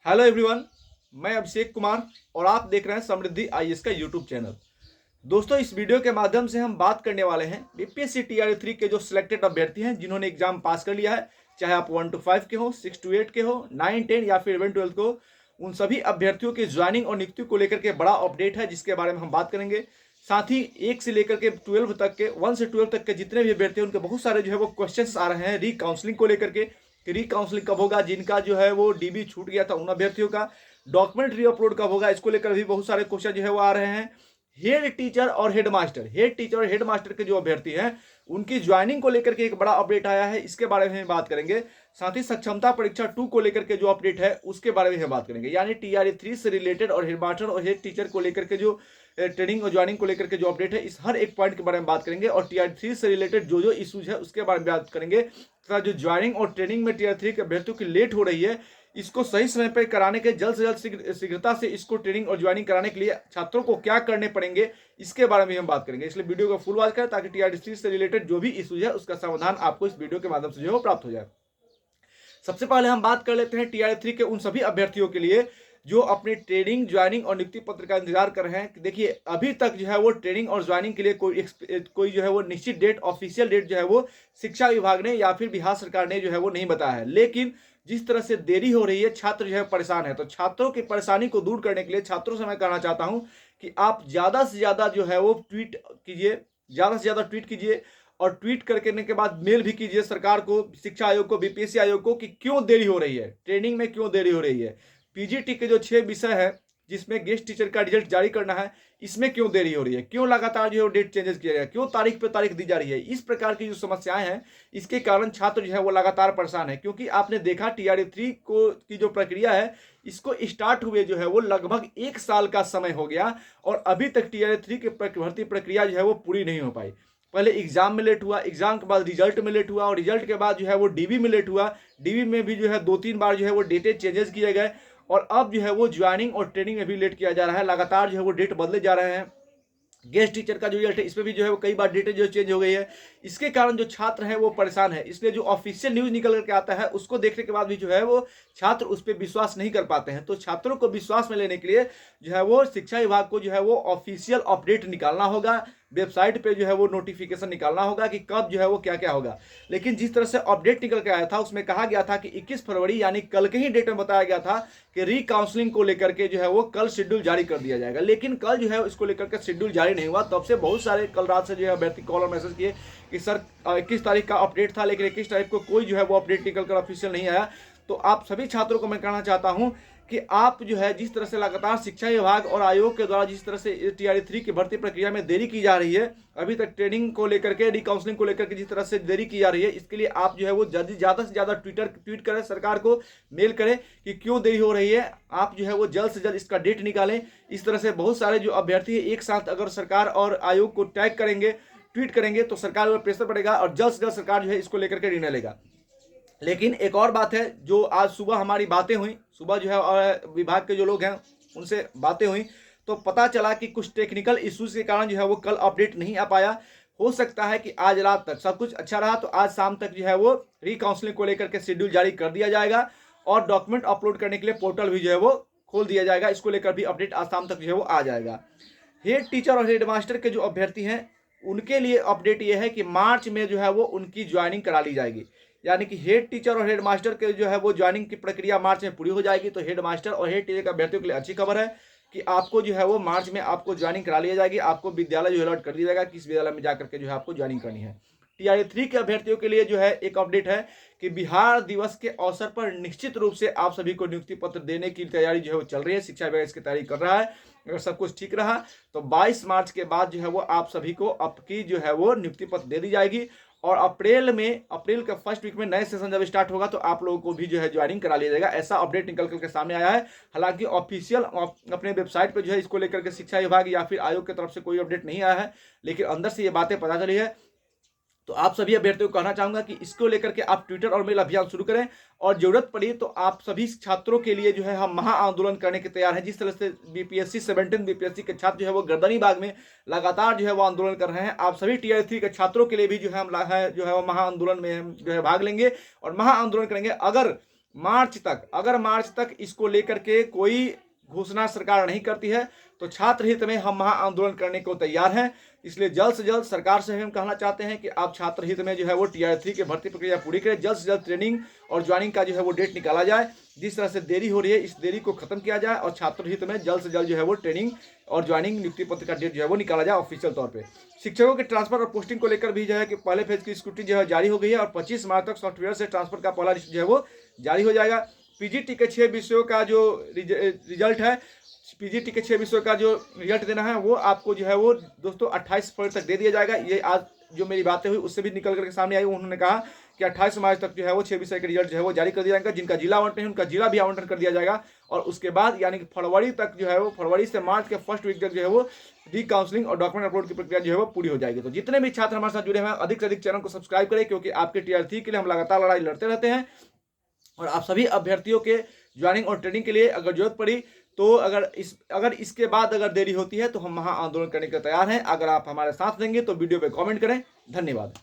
Hello everyone, मैं अभिषेक कुमार और आप देख रहे हैं समृद्धि आईएएस का यूट्यूब चैनल। दोस्तों, इस वीडियो के माध्यम से हम बात करने वाले हैं बीपीएससी टीआरई 3 के जो सिलेक्टेड अभ्यर्थी हैं जिन्होंने एग्जाम पास कर लिया है, चाहे आप 1 to 5 के हो, 6 to 8 के हो, 9, 10 या फिर 11, 12 को, उन सभी अभ्यर्थियों के ज्वाइनिंग और नियुक्ति को लेकर के बड़ा अपडेट है जिसके बारे में हम बात करेंगे। साथ ही 1 से लेकर के 12 तक के 1 से 12 तक के जितने भी अभ्यर्थी हैं उनके बहुत सारे जो है वो क्वेश्चंस आ रहे हैं री काउंसलिंग को लेकर के, री काउंसलिंग कब होगा, जिनका जो है वो डीबी छूट गया था उन अभ्यर्थियों का डॉक्यूमेंट री अपलोड कब होगा, इसको लेकर भी बहुत सारे क्वेश्चन जो है वो आ रहे हैं। हेड टीचर और हेड मास्टर के जो अभ्यर्थी हैं उनकी ज्वाइनिंग को लेकर के एक बड़ा अपडेट आया है, इसके बारे में बात करेंगे। साथ ही सक्षमता परीक्षा 2 को लेकर के जो अपडेट है उसके बारे में बात करेंगे, यानी टीआरई 3 से रिलेटेड और हेड मास्टर और हेड टीचर को लेकर के जो ट्रेनिंग और ज्वाइनिंग को लेकर के जो अपडेट है, इस हर एक पॉइंट के बारे में बात करेंगे और टीआरई 3 से रिलेटेड जो जो इश्यूज है उसके बारे में बात करेंगे तथा जो ज्वाइनिंग और ट्रेनिंग में टीआरई 3 के अभ्यर्थियों की लेट हो रही है, इसको सही समय पर कराने के जल्द से जल्द शीघ्रता से इसको ट्रेनिंग और ज्वाइनिंग कराने के लिए छात्रों को क्या करने पड़ेंगे, इसके बारे में हम बात करेंगे। इसलिए वीडियो को फुल वॉच करें ताकि टीआरई 3 से रिलेटेड जो भी इश्यूज है उसका समाधान आपको इस वीडियो के माध्यम से जो है प्राप्त हो जाए। सबसे पहले हम बात कर लेते हैं टीआरई 3 के उन सभी अभ्यर्थियों के लिए जो अपनी ट्रेनिंग, ज्वाइनिंग और नियुक्ति पत्र का इंतजार कर रहे हैं। देखिए, अभी तक जो है वो ट्रेनिंग और ज्वाइनिंग के लिए कोई जो है वो निश्चित डेट, ऑफिशियल डेट जो है वो शिक्षा विभाग ने या फिर बिहार सरकार ने जो है वो नहीं बताया है। लेकिन जिस तरह से देरी हो रही है, छात्र जो है परेशान है, तो छात्रों की परेशानी को दूर करने के लिए छात्रों से मैं कहना चाहता हूं कि आप ज्यादा से ज्यादा जो है वो ट्वीट कीजिए, ज्यादा से ज्यादा ट्वीट कीजिए और ट्वीट करने के बाद मेल भी कीजिए सरकार को, शिक्षा आयोग को, बीपीएससी आयोग को कि क्यों देरी हो रही है, ट्रेनिंग में क्यों देरी हो रही है। पीजीटी के जो 6 विषय है जिसमें गेस्ट टीचर का रिजल्ट जारी करना है, इसमें क्यों देरी हो रही है, क्यों लगातार जो है डेट चेंजेस किया गया, क्यों तारीख पे तारीख दी जा रही है। इस प्रकार की जो समस्याएं हैं इसके कारण छात्र जो है वो लगातार परेशान है, क्योंकि आपने देखा टीआरई 3 को की जो प्रक्रिया है इसको स्टार्ट हुए जो है वो लगभग 1 साल का समय हो गया और अभी तक टीआरई 3 की भर्ती प्रक्रिया जो है वो पूरी नहीं हो पाई। पहले एग्जाम में लेट हुआ, एग्जाम के बाद रिजल्ट में लेट हुआ और रिजल्ट के बाद जो है वो डीबी में लेट हुआ, डीबी में भी जो है 2-3 बार जो है वो डेटें चेंजेस किए गए और अब जो है वो ज्वाइनिंग और ट्रेनिंग में भी लेट किया जा रहा है। लगातार जो है वो डेट बदले जा रहे हैं। गेस्ट टीचर का जो रिजल्ट है इसमें भी जो है वो कई बार डेटें जो चेंज हो गई है। इसके कारण जो छात्र हैं वो परेशान है। इसलिए जो ऑफिशियल न्यूज निकल करके आता है उसको देखने के बाद भी जो है वो छात्र उस पर विश्वास नहीं कर पाते हैं। तो छात्रों को विश्वास में लेने के लिए जो है वो शिक्षा विभाग को जो है वो ऑफिशियल अपडेट निकालना होगा, वेबसाइट पे जो है वो नोटिफिकेशन निकालना होगा कि कब जो है वो क्या क्या होगा। लेकिन जिस तरह से अपडेट निकल के आया था उसमें कहा गया था कि 21 फरवरी यानी कल के ही डेट में बताया गया था कि री काउंसलिंग को लेकर के जो है वो कल शेड्यूल जारी कर दिया जाएगा। लेकिन कल जो है इसको लेकर के शेड्यूल जारी नहीं हुआ। तब से बहुत सारे कल रात से जो है अभ्यर्थी कॉल और मैसेज किए कि सर 21 तारीख का अपडेट था, लेकिन 21 तारीख को कोई जो है वो अपडेट निकल कर ऑफिशियल नहीं आया। तो आप सभी छात्रों को मैं कहना चाहता हूं कि आप जो है जिस तरह से लगातार शिक्षा विभाग और आयोग के द्वारा जिस तरह से टीआरई 3 की भर्ती प्रक्रिया में देरी की जा रही है, अभी तक ट्रेनिंग को लेकर के, रिकाउंसलिंग को लेकर के जिस तरह से देरी की जा रही है, इसके लिए आप जो है वो ज़्यादा से ज़्यादा ट्वीट करें, सरकार को मेल करें कि क्यों देरी हो रही है। आप जो है वो जल्द से जल्द इसका डेट निकालें। इस तरह से बहुत सारे जो अभ्यर्थी एक साथ अगर सरकार और आयोग को टैग करेंगे, ट्वीट करेंगे तो सरकार पर प्रेशर पड़ेगा और जल्द से जल्द सरकार जो है इसको लेकर के निर्णय लेगा। लेकिन एक और बात है, जो आज सुबह हमारी बातें हुई, सुबह जो है और विभाग के जो लोग हैं उनसे बातें हुई तो पता चला कि कुछ टेक्निकल इश्यूज के कारण जो है वो कल अपडेट नहीं आ पाया। हो सकता है कि आज रात तक सब कुछ अच्छा रहा तो आज शाम तक जो है वो रिकाउंसलिंग को लेकर के शेड्यूल जारी कर दिया जाएगा और डॉक्यूमेंट अपलोड करने के लिए पोर्टल भी जो है वो खोल दिया जाएगा। इसको लेकर भी अपडेट आज शाम तक जो है वो आ जाएगा। हेड टीचर और हेड मास्टर के जो अभ्यर्थी हैं उनके लिए अपडेट ये है कि मार्च में जो है वो उनकी ज्वाइनिंग करा ली जाएगी, यानी कि हेड टीचर और हेड मास्टर के जो है वो ज्वाइनिंग की प्रक्रिया मार्च में पूरी हो जाएगी। तो हेड मास्टर और हेड टीचर के अभ्यर्थियों के लिए अच्छी खबर है कि आपको जो है वो मार्च में आपको ज्वाइनिंग करा लिया जाएगी। आपको विद्यालय जो अलॉट कर दिया जाएगा किस विद्यालय में जाकर के जो है आपको ज्वाइनिंग करनी है। टीआरई 3 के अभ्यर्थियों के लिए जो है एक अपडेट है कि बिहार दिवस के अवसर पर निश्चित रूप से आप सभी को नियुक्ति पत्र देने की तैयारी जो है वो चल रही है। शिक्षा विभाग इसकी तैयारी कर रहा है। अगर सब कुछ ठीक रहा तो 22 मार्च के बाद जो है वो आप सभी को आपकी जो है वो नियुक्ति पत्र दे दी जाएगी और अप्रैल के फर्स्ट वीक में नए सेशन जब स्टार्ट होगा तो आप लोगों को भी जो है ज्वाइनिंग करा लिया जाएगा। ऐसा अपडेट निकल करके सामने आया है। हालांकि ऑफिशियल अपने वेबसाइट पे जो है इसको लेकर के शिक्षा विभाग या फिर आयोग की तरफ से कोई अपडेट नहीं आया है, लेकिन अंदर से ये बातें पता चली है। तो आप सभी अभ्यर्थियों को कहना चाहूंगा कि इसको लेकर के आप ट्विटर और मेल अभियान शुरू करें और जरूरत पड़ी तो आप सभी छात्रों के लिए जो है हम महा आंदोलन करने के तैयार हैं। जिस तरह से बीपीएससी 17 बीपीएससी के छात्र जो है वो गर्दनी बाग में लगातार जो है वो आंदोलन कर रहे हैं, आप सभी टीआरई 3 के छात्रों के लिए भी जो है हम जो है वो महा आंदोलन में जो है भाग लेंगे और महा आंदोलन करेंगे। अगर मार्च तक, अगर मार्च तक इसको लेकर के कोई घोषणा सरकार नहीं करती है तो छात्र हित में हम महा आंदोलन करने को तैयार हैं। इसलिए जल्द से जल्द सरकार से हम कहना चाहते हैं कि आप छात्र हित में जो है वो टीआर 3 की भर्ती प्रक्रिया पूरी करें। जल्द से जल्द ट्रेनिंग और ज्वाइनिंग का जो है वो डेट निकाला जाए। जिस तरह से देरी हो रही है इस देरी को खत्म किया जाए और छात्र हित में जल्द से जल्द जो है वो ट्रेनिंग और ज्वाइनिंग नियुक्ति पत्र का डेट जो है वो निकाला जाए ऑफिशियल तौर पर। शिक्षकों के ट्रांसफर और पोस्टिंग को लेकर भी जो है कि पहले फेज की स्क्रूटनी जो है जारी हो गई है और 25 मार्च तक सॉफ्टवेयर से ट्रांसफर का पहला लिस्ट जो है वो जारी हो जाएगा। पीजीटी के 6 विषयों का जो रिजल्ट है, पीजीटी के 6 विषयों का जो रिजल्ट देना है वो आपको जो है वो दोस्तों 28 फरवरी तक दे दिया जाएगा। ये आज जो मेरी बातें हुई उससे भी निकल करके सामने आई। उन्होंने कहा कि 28 मार्च तक जो है वो 6 विषय के रिजल्ट जो है वो जारी कर दिया जाएगा। जिनका जिला आवंटन है उनका जिला भी आवंटन कर दिया जाएगा और उसके बाद यानी कि फरवरी तक जो है वो, फरवरी से मार्च के फर्स्ट वीक तक जो है वो री काउंसलिंग और डॉक्यूमेंट अपलोड की प्रक्रिया जो है वो पूरी हो जाएगी। तो जितने भी छात्र हमारे साथ जुड़े हैं अधिक से अधिक चैनल को सब्सक्राइब करें, क्योंकि आपके टीआर 3 के लिए हम लगातार लड़ाई लड़ते रहते हैं। और आप सभी अभ्यर्थियों के ज्वाइनिंग और ट्रेनिंग के लिए अगर जरूरत पड़ी तो अगर इसके बाद अगर देरी होती है तो हम महा आंदोलन करने के तैयार हैं। अगर आप हमारे साथ देंगे तो वीडियो पे कमेंट करें। धन्यवाद।